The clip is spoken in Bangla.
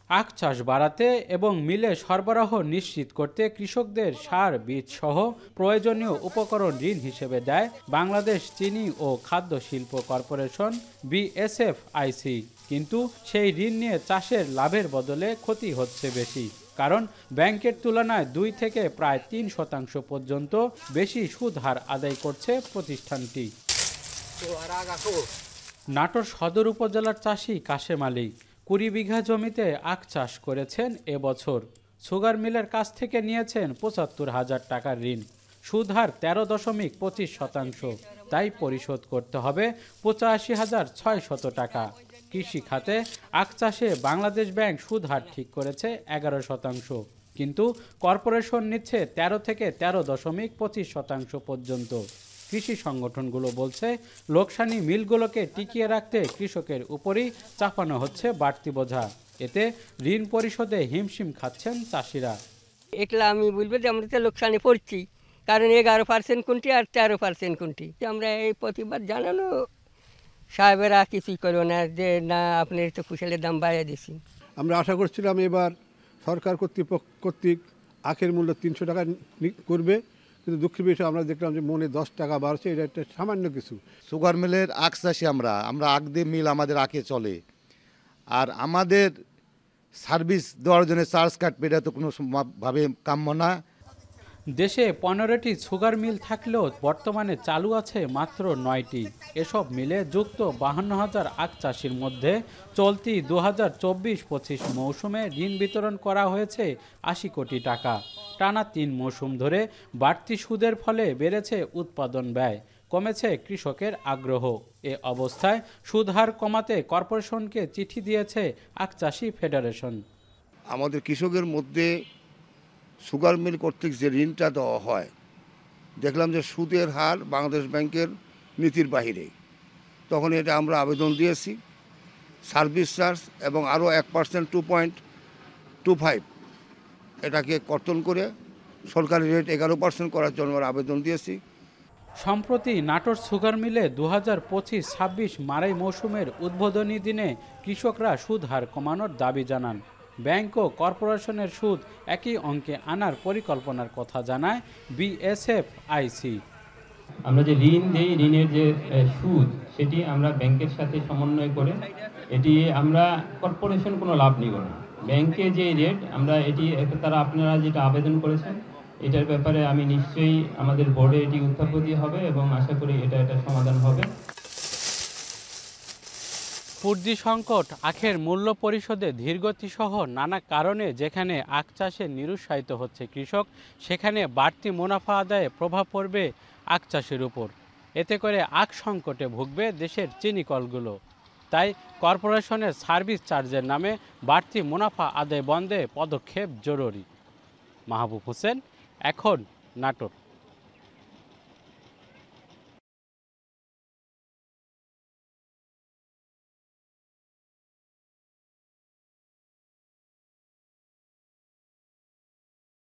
আখ চাষ বাড়াতে এবং মিলে সরবরাহ নিশ্চিত করতে কৃষকদের সার বীজ সহ প্রয়োজনীয় উপকরণ ঋণ হিসেবে দেয় বাংলাদেশ চিনি ও খাদ্য শিল্প কর্পোরেশন BSFIC। কিন্তু সেই ঋণ নিয়ে চাষের লাভের বদলে ক্ষতি হচ্ছে বেশি, কারণ ব্যাংকের তুলনায় 2 থেকে প্রায় 3% পর্যন্ত বেশি সুদ হার আদায় করছে প্রতিষ্ঠানটি। নাটোর সদর উপজেলার চাষি কাশেম আলী 20 বিঘা জমিতে আখ চাষ করেছেন এবছর। সুগার মিলের কাছ থেকে নিয়েছেন 75,000 টাকার ঋণ। সুদ হার 13.25%, তাই পরিশোধ করতে হবে 85,600 টাকা। কৃষি খাতে আখ চাষে বাংলাদেশ ব্যাংক সুদ হার ঠিক করেছে 11%, কিন্তু কর্পোরেশন নিচ্ছে 13 থেকে 13.25% পর্যন্ত। কৃষি সংগঠনগুলো বলছে লোকসানি মিলগুলোকে টিকিয়ে রাখতে কৃষকের উপরই চাপানো হচ্ছে বাড়তি বোঝা। এতে ঋণ পরিশোধে হিমশিম খাচ্ছেন চাষিরা। একলা আমি বলবো যে আমরা তো লোকসানে পড়ছি, কারণ 11% কোনটি আর 13% কোনটি। আমরা এই প্রতিবাদ জানানো সাহেবেরা কিছুই করবো না, যে না আপনার তো কুশলের দাম বাড়িয়ে দিছি। আমরা আশা করছিলাম এবার সরকার কর্তৃক আখের মূল্য 300 টাকা করবে, কিন্তু দুঃখের বিষয় আমরা দেখলাম যে মনে 10 টাকা বাড়ছে। এটা একটা সামান্য কিছু। সুগার মিলের আখ চাষি আমরা আখ দিয়ে মিল আমাদের আখে চলে, আর আমাদের সার্ভিস দেওয়ার জন্য চার্জ কাটবে, এটা তো কোনোভাবে কাম্য না। দেশে 15টি সুগার মিল থাকলেও বর্তমানে চালু আছে মাত্র 9টি। এসব মিলে যুক্ত 52,000 আখ চাষির মধ্যে চলতি 2024-25 মৌসুমে ঋণ বিতরণ করা হয়েছে 80 কোটি টাকা। টানা 3 মৌসুম ধরে বাড়তি সুদের ফলে বেড়েছে উৎপাদন ব্যয়, কমেছে কৃষকের আগ্রহ। এ অবস্থায় সুদ হার কমাতে কর্পোরেশনকে চিঠি দিয়েছে আখ চাষি ফেডারেশন। আমাদের কৃষকের মধ্যে সুগার মিল কর্তৃক যে ঋণটা দেওয়া হয়, দেখলাম যে সুদের হার বাংলাদেশ ব্যাংকের নীতির বাহিরে। তখন এটা আমরা আবেদন দিয়েছি। সার্ভিস চার্জ এবং আরও 1% 2.25 এটাকে কর্তন করে সরকারি রেট 11% করার জন্য আমরা আবেদন দিয়েছি। সম্প্রতি নাটোর সুগার মিলে 2025-26 মারাই মৌসুমের উদ্বোধনী দিনে কৃষকরা সুদ হার কমানোর দাবি জানান। ব্যাংক ও কর্পোরেশনের সুদ একই অঙ্কে আনার পরিকল্পনার কথা জানায় BSFIC। আমরা যে ঋণ দেই, ঋণের যে সুদ সেটি আমরা ব্যাংকের সাথে সমন্বয় করে এটি আমরা কর্পোরেশন কোনো লাভ নিব না। ব্যাংকে যে রেট আমরা এটি তারা আপনারা যেটা আবেদন করেছেন এটার ব্যাপারে আমি নিশ্চয়ই আমাদের বোর্ডে এটি উত্থাপন হবে এবং আশা করি এটা সমাধান হবে। পুঁজি সংকট, আখের মূল্য পরিশোধে ধীরগতিসহ নানা কারণে যেখানে আখ চাষে নিরুৎসাহিত হচ্ছে কৃষক, সেখানে বাড়তি মুনাফা আদায়ে প্রভাব পড়বে আখ চাষের উপর। এতে করে আখ সংকটে ভুগবে দেশের চিনি কলগুলো। তাই কর্পোরেশনের সার্ভিস চার্জের নামে বাড়তি মুনাফা আদায় বন্ধে পদক্ষেপ জরুরি। মাহবুব হোসেন, এখন, নাটোর।